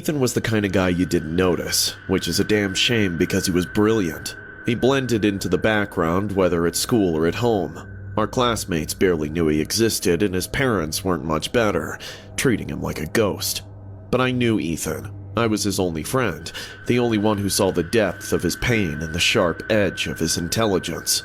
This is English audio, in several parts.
Ethan was the kind of guy you didn't notice, which is a damn shame because he was brilliant. He blended into the background, whether at school or at home. Our classmates barely knew he existed, and his parents weren't much better, treating him like a ghost. But I knew Ethan. I was his only friend, the only one who saw the depth of his pain and the sharp edge of his intelligence.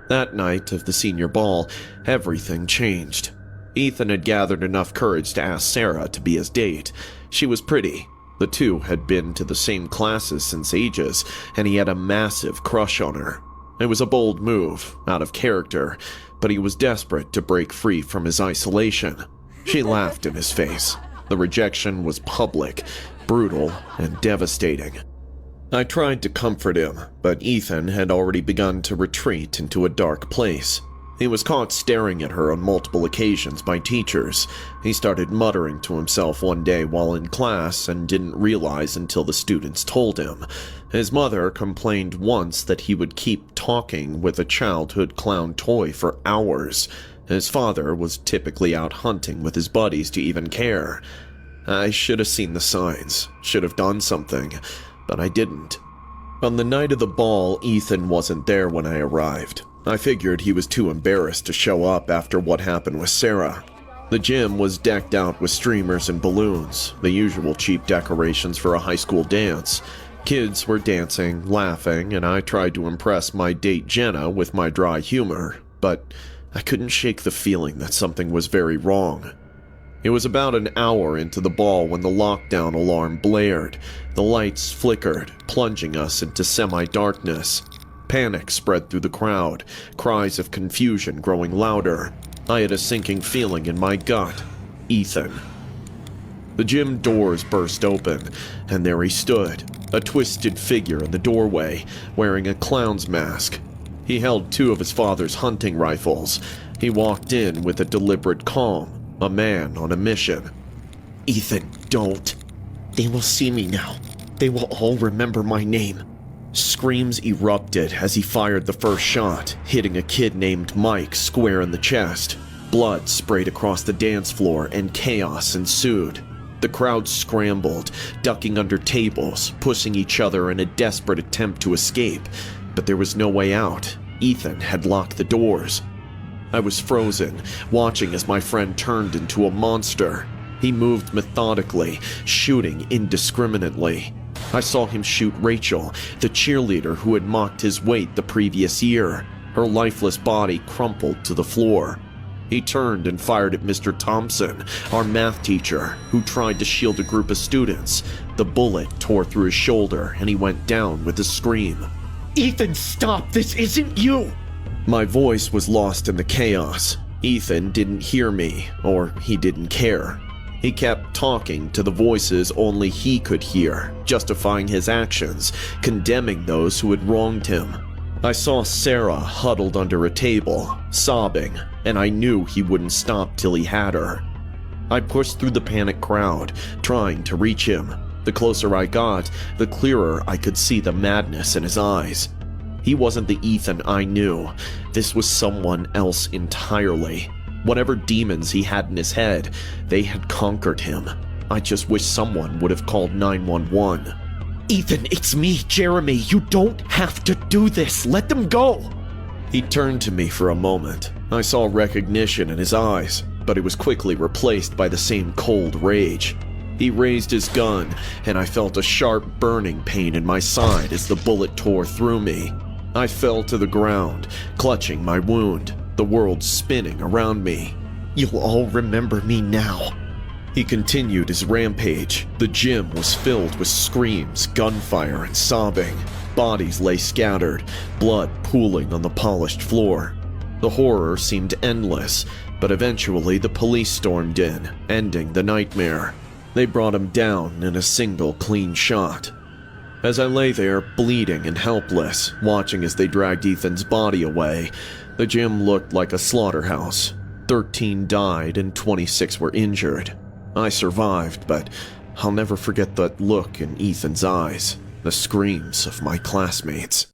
That night of the senior ball, everything changed. Ethan had gathered enough courage to ask Sarah to be his date. She was pretty. The two had been to the same classes since ages, and he had a massive crush on her. It was a bold move, out of character, but he was desperate to break free from his isolation. She laughed in his face. The rejection was public, brutal, and devastating. I tried to comfort him, but Ethan had already begun to retreat into a dark place. He was caught staring at her on multiple occasions by teachers. He started muttering to himself one day while in class and didn't realize until the students told him. His mother complained once that he would keep talking with a childhood clown toy for hours. His father was typically out hunting with his buddies to even care. I should have seen the signs, should have done something, but I didn't. On the night of the ball, Ethan wasn't there when I arrived. I figured he was too embarrassed to show up after what happened with Sarah. The gym was decked out with streamers and balloons, the usual cheap decorations for a high school dance. Kids were dancing, laughing, and I tried to impress my date Jenna with my dry humor, but I couldn't shake the feeling that something was very wrong. It was about an hour into the ball when the lockdown alarm blared. The lights flickered, plunging us into semi-darkness. Panic spread through the crowd, cries of confusion growing louder. I had a sinking feeling in my gut. Ethan. The gym doors burst open, and there he stood, a twisted figure in the doorway, wearing a clown's mask. He held two of his father's hunting rifles. He walked in with a deliberate calm, a man on a mission. Ethan, don't. They will see me now. They will all remember my name. Screams erupted as he fired the first shot, hitting a kid named Mike square in the chest. Blood sprayed across the dance floor and chaos ensued. The crowd scrambled, ducking under tables, pushing each other in a desperate attempt to escape, but there was no way out. Ethan had locked the doors. I was frozen, watching as my friend turned into a monster. He moved methodically, shooting indiscriminately. I saw him shoot Rachel, the cheerleader who had mocked his weight the previous year. Her lifeless body crumpled to the floor. He turned and fired at Mr. Thompson, our math teacher, who tried to shield a group of students. The bullet tore through his shoulder and he went down with a scream. Ethan, stop! This isn't you! My voice was lost in the chaos. Ethan didn't hear me, or he didn't care. He kept talking to the voices only he could hear, justifying his actions, condemning those who had wronged him. I saw Sarah huddled under a table, sobbing, and I knew he wouldn't stop till he had her. I pushed through the panicked crowd, trying to reach him. The closer I got, the clearer I could see the madness in his eyes. He wasn't the Ethan I knew. This was someone else entirely. Whatever demons he had in his head, they had conquered him. I just wish someone would have called 911. Ethan, it's me, Jeremy. You don't have to do this. Let them go. He turned to me for a moment. I saw recognition in his eyes, but it was quickly replaced by the same cold rage. He raised his gun, and I felt a sharp burning pain in my side as the bullet tore through me. I fell to the ground, clutching my wound, the world spinning around me. You'll all remember me now. He continued his rampage. The gym was filled with screams, gunfire, and sobbing. Bodies lay scattered, blood pooling on the polished floor. The horror seemed endless, but eventually the police stormed in, ending the nightmare. They brought him down in a single clean shot. As I lay there, bleeding and helpless, watching as they dragged Ethan's body away, the gym looked like a slaughterhouse. 13 died and 26 were injured. I survived, but I'll never forget that look in Ethan's eyes, the screams of my classmates.